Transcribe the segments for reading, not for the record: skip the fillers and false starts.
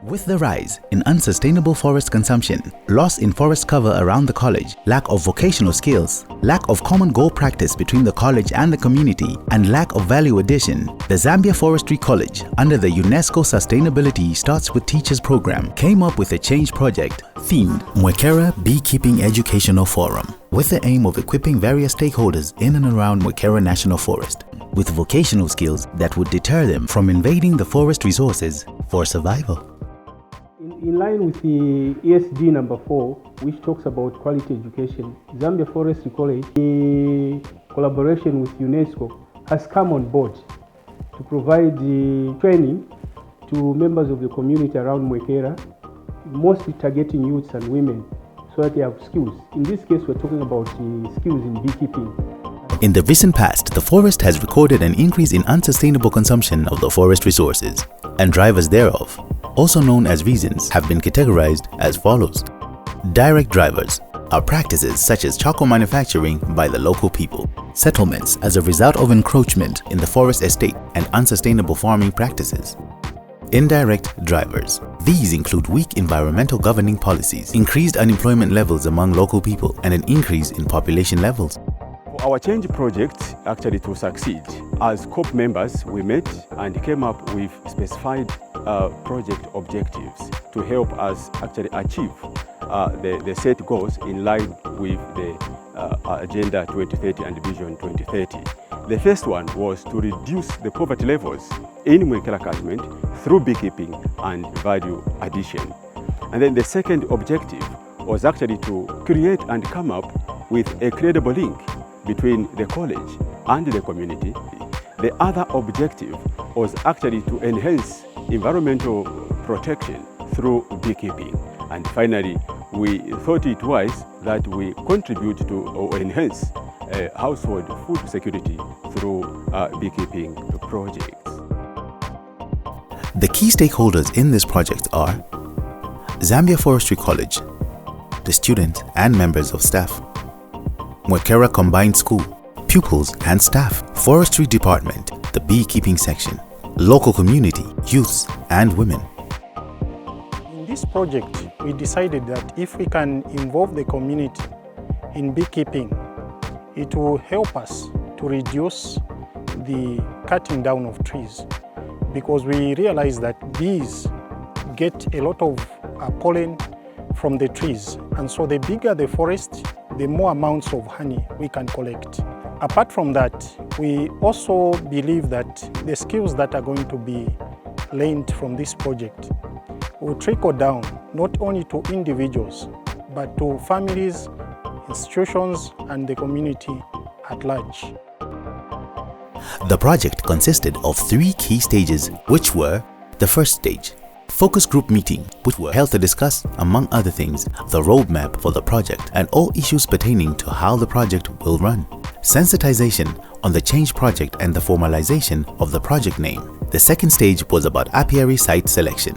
With the rise in unsustainable forest consumption, loss in forest cover around the college, lack of vocational skills, lack of common goal practice between the college and the community, and lack of value addition, the Zambia Forestry College, under the UNESCO Sustainability Starts with Teachers program, came up with a change project themed Mwekera Beekeeping Educational Forum, with the aim of equipping various stakeholders in and around Mwekera National Forest with vocational skills that would deter them from invading the forest resources for survival. In line with the ESG number 4, which talks about quality education, Zambia Forestry College, in collaboration with UNESCO, has come on board to provide training to members of the community around Mwekera, mostly targeting youths and women, so that they have skills. In this case, we're talking about skills in beekeeping. In the recent past, the forest has recorded an increase in unsustainable consumption of the forest resources, and drivers thereof, also known as reasons, have been categorized as follows. Direct drivers are practices such as charcoal manufacturing by the local people, settlements as a result of encroachment in the forest estate and unsustainable farming practices. Indirect drivers. These include weak environmental governing policies, increased unemployment levels among local people, and an increase in population levels. For our change project actually to succeed, as COP members we met and came up with specified project objectives to help us actually achieve the set goals in line with the Agenda 2030 and Vision 2030. The first one was to reduce the poverty levels in Mwekera catchment through beekeeping and value addition. And then the second objective was actually to create and come up with a credible link between the college and the community. The other objective was actually to enhance environmental protection through beekeeping. And finally, we thought it wise that we contribute to or enhance household food security through beekeeping projects. The key stakeholders in this project are Zambia Forestry College, the students and members of staff, Mwekera Combined School, pupils and staff, Forestry Department, the Beekeeping section, local community, youths and women. In this project, we decided that if we can involve the community in beekeeping, it will help us to reduce the cutting down of trees, because we realize that bees get a lot of pollen from the trees, and so the bigger the forest, the more amounts of honey we can collect. Apart from that, we also believe that the skills that are going to be learned from this project will trickle down not only to individuals, but to families, institutions, and the community at large. The project consisted of 3 key stages, which were the first stage, focus group meeting, which were held to discuss, among other things, the roadmap for the project and all issues pertaining to how the project will run. Sensitization on the change project and the formalization of the project name. The second stage was about apiary site selection.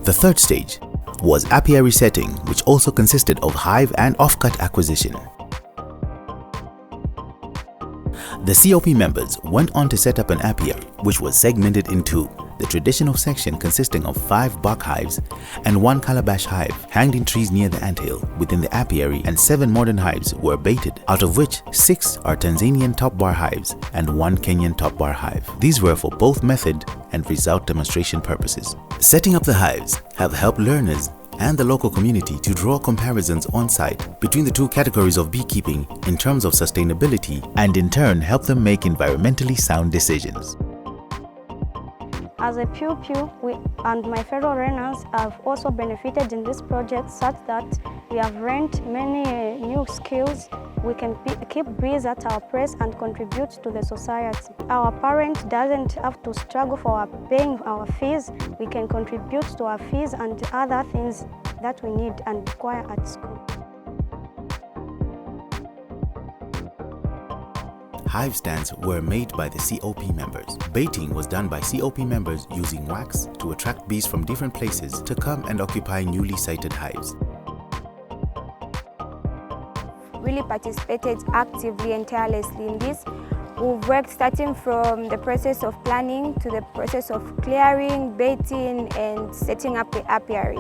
The third stage was apiary setting, which also consisted of hive and offcut acquisition. The COP members went on to set up an apiary, which was segmented into the traditional section consisting of 5 bark hives and 1 calabash hive hanged in trees near the anthill within the apiary, and 7 modern hives were baited, out of which 6 are Tanzanian top bar hives and 1 Kenyan top bar hive. These were for both method and result demonstration purposes. Setting up the hives have helped learners and the local community to draw comparisons on site between the 2 categories of beekeeping in terms of sustainability, and in turn help them make environmentally sound decisions. As a pupil, we and my fellow learners have also benefited in this project, such that we have learned many new skills. We can keep bees at our place and contribute to the society. Our parent doesn't have to struggle for paying our fees. We can contribute to our fees and other things that we need and require at school. Hive stands were made by the COP members. Baiting was done by COP members using wax to attract bees from different places to come and occupy newly sited hives. Really participated actively and tirelessly in this We've worked starting from the process of planning to the process of clearing, baiting, and setting up the apiary.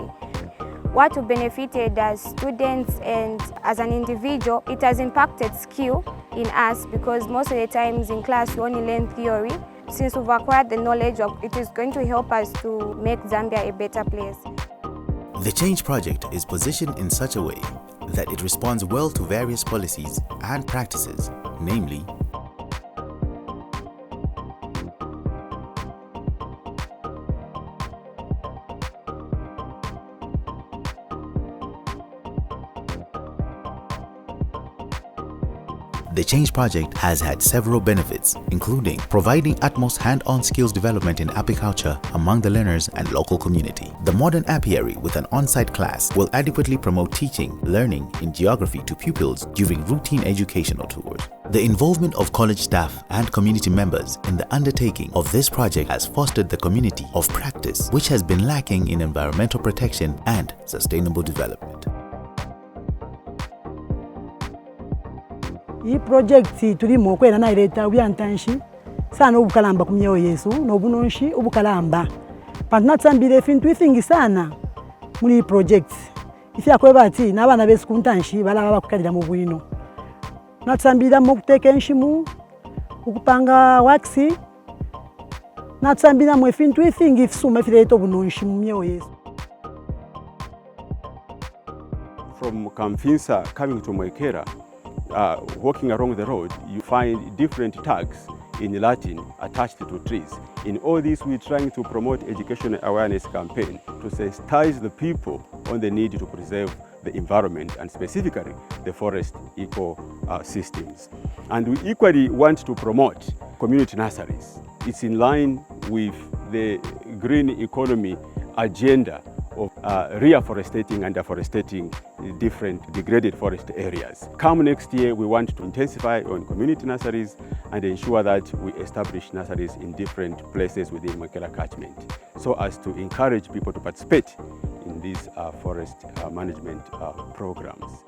What we benefited as students and as an individual, it has impacted skill in us because most of the times in class we only learn theory. Since we've acquired the knowledge, it is going to help us to make Zambia a better place. The Change Project is positioned in such a way that it responds well to various policies and practices, namely, the Change Project has had several benefits, including providing utmost hand-on skills development in apiculture among the learners and local community. The modern apiary with an on-site class will adequately promote teaching, learning in geography to pupils during routine educational tours. The involvement of college staff and community members in the undertaking of this project has fostered the community of practice, which has been lacking in environmental protection and sustainable development. Iyi project turi Mwekera na ileta byantanshi sana ubukalamba kumyeyo Yesu nobunonshi ubukalamba pantu natsambire fintu ifingi sana muri project ifi akweba ati nabana bese kuntanshi balaba bakukalira mu bwino natsambira mu kuteka enshimu ukupanga waxi natsambira mu fintu ifingi ifisuma fileto bunonshi mu myeyo Yesu. From Kamfinsa coming to Mwekera, walking along the road, you find different tags in Latin attached to trees. In all this, we're trying to promote educational awareness campaign to sensitize the people on the need to preserve the environment and specifically the forest ecosystems. And we equally want to promote community nurseries. It's in line with the green economy agenda of reforestating and deforestating different degraded forest areas. Come next year, we want to intensify on community nurseries and ensure that we establish nurseries in different places within Mwekera catchment so as to encourage people to participate in these forest management programs.